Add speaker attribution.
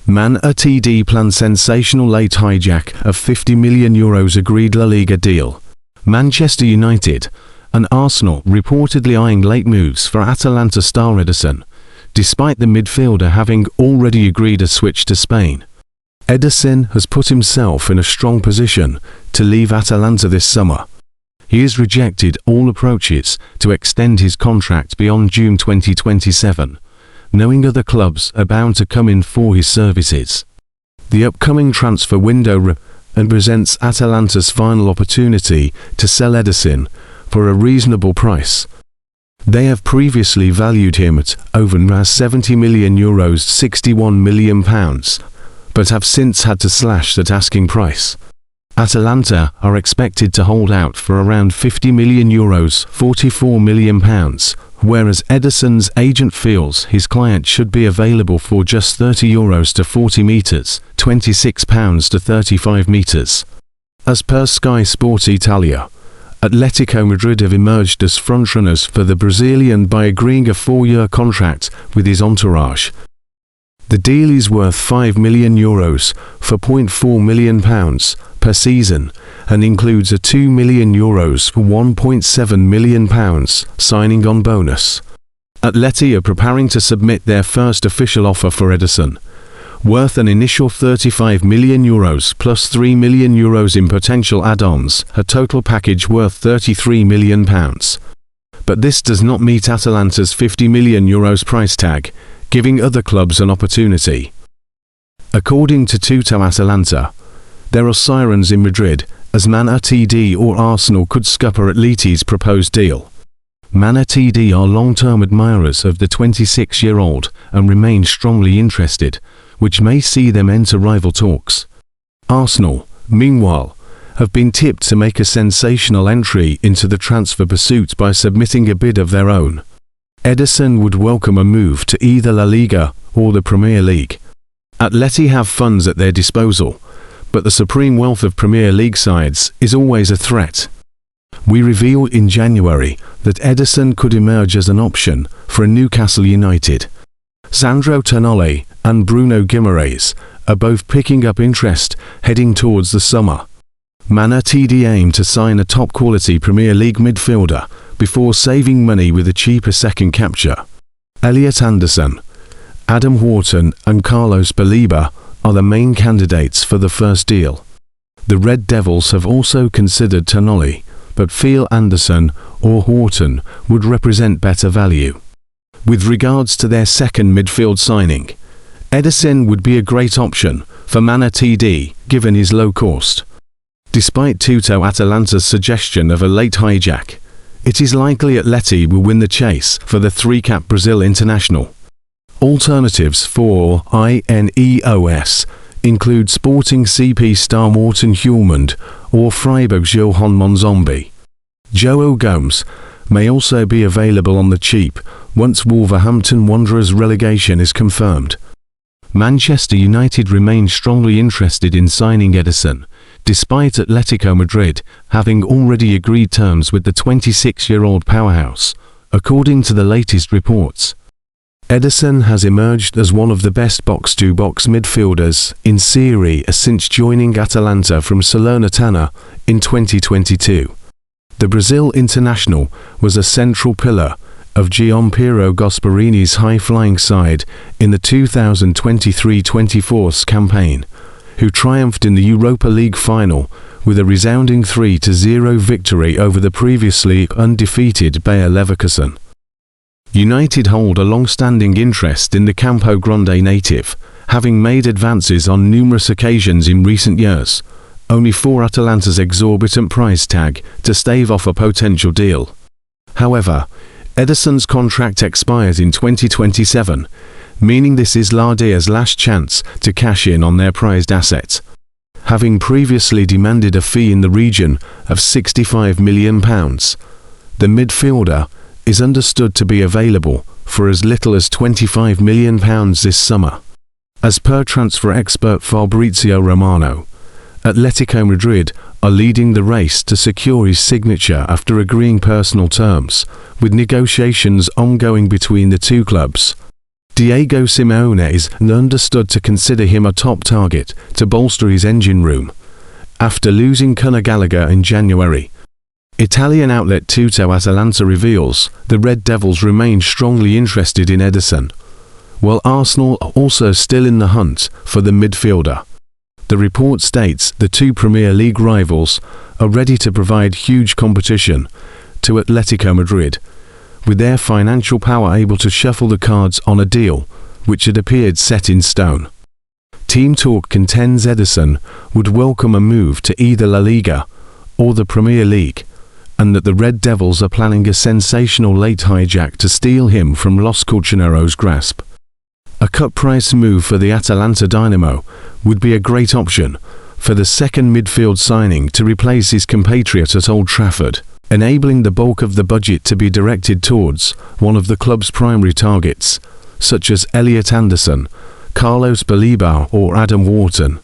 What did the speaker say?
Speaker 1: Man United sensational late hijack of €50 million agreed La Liga deal. Manchester United and Arsenal reportedly eyeing late moves for Atalanta star Ederson, despite the midfielder having already agreed a switch to Spain. Ederson has put himself in a strong position to leave Atalanta this summer. He has rejected all approaches to extend his contract beyond June 2027, knowing other clubs are bound to come in for his services. The upcoming transfer window presents Atalanta's final opportunity to sell Ederson for a reasonable price. They have previously valued him at over €70 million, £61 million, but have since had to slash that asking price. Atalanta are expected to hold out for around €50 million, £44 million, whereas Ederson's agent feels his client should be available for just €30 to 40 metres, £26 to 35 metres. As per Sky Sport Italia, Atletico Madrid have emerged as frontrunners for the Brazilian by agreeing a 4-year contract with his entourage. The deal is worth €5 million for £0.4 million per season and includes a €2 million for £1.7 million signing on bonus. Atleti are preparing to submit their first official offer for Ederson, worth an initial €35 million plus €3 million in potential add-ons, a total package worth £33 million. But this does not meet Atalanta's €50 million price tag, giving other clubs an opportunity. According to Tutto Atalanta, there are sirens in Madrid, as Man United or Arsenal could scupper Atleti's proposed deal. Man United are long-term admirers of the 26-year-old and remain strongly interested, which may see them enter rival talks. Arsenal, meanwhile, have been tipped to make a sensational entry into the transfer pursuit by submitting a bid of their own. Ederson would welcome a move to either La Liga or the Premier League. Atleti have funds at their disposal, but the supreme wealth of Premier League sides is always a threat. We revealed in January that Ederson could emerge as an option for Newcastle United. Sandro Tonali and Bruno Guimaraes are both picking up interest heading towards the summer. Man United aim to sign a top-quality Premier League midfielder before saving money with a cheaper second capture. Elliot Anderson, Adam Wharton and Carlos Baleba are the main candidates for the first deal. The Red Devils have also considered Tonali, but feel Anderson or Wharton would represent better value. With regards to their second midfield signing, Ederson would be a great option for Man United given his low cost. Despite Tutto Atalanta's suggestion of a late hijack, it is likely Atleti will win the chase for the three-cap Brazil international. Alternatives for INEOS include Sporting CP star Morten Hjulmand or Freiburg's Johan Monzombi. Joao Gomes may also be available on the cheap once Wolverhampton Wanderers' relegation is confirmed. Manchester United remain strongly interested in signing Ederson, despite Atletico Madrid having already agreed terms with the 26-year-old powerhouse, according to the latest reports. Ederson has emerged as one of the best box-to-box midfielders in Serie A since joining Atalanta from Salernitana in 2022. The Brazil international was a central pillar of Gianpiero Gasparini's high-flying side in the 2023-24 campaign, who triumphed in the Europa League final with a resounding 3-0 victory over the previously undefeated Bayer Leverkusen. United hold a long-standing interest in the Campo Grande native, having made advances on numerous occasions in recent years, only for Atalanta's exorbitant price tag to stave off a potential deal. However, Ederson's contract expires in 2027, meaning this is La Liga's last chance to cash in on their prized asset. Having previously demanded a fee in the region of £65 million, the midfielder is understood to be available for as little as £25 million this summer. As per transfer expert Fabrizio Romano, Atletico Madrid are leading the race to secure his signature after agreeing personal terms, with negotiations ongoing between the two clubs. Diego Simeone is understood to consider him a top target to bolster his engine room, after losing Gallagher in January. Italian outlet Tutto Atalanta reveals the Red Devils remain strongly interested in Ederson, while Arsenal are also still in the hunt for the midfielder. The report states the two Premier League rivals are ready to provide huge competition to Atletico Madrid, with their financial power able to shuffle the cards on a deal which had appeared set in stone. Team Talk contends Ederson would welcome a move to either La Liga or the Premier League, and that the Red Devils are planning a sensational late hijack to steal him from Los Colchoneros' grasp. A cut-price move for the Atalanta Dynamo would be a great option for the second midfield signing to replace his compatriot at Old Trafford, enabling the bulk of the budget to be directed towards one of the club's primary targets, such as Elliot Anderson, Carlos Balibao or Adam Wharton.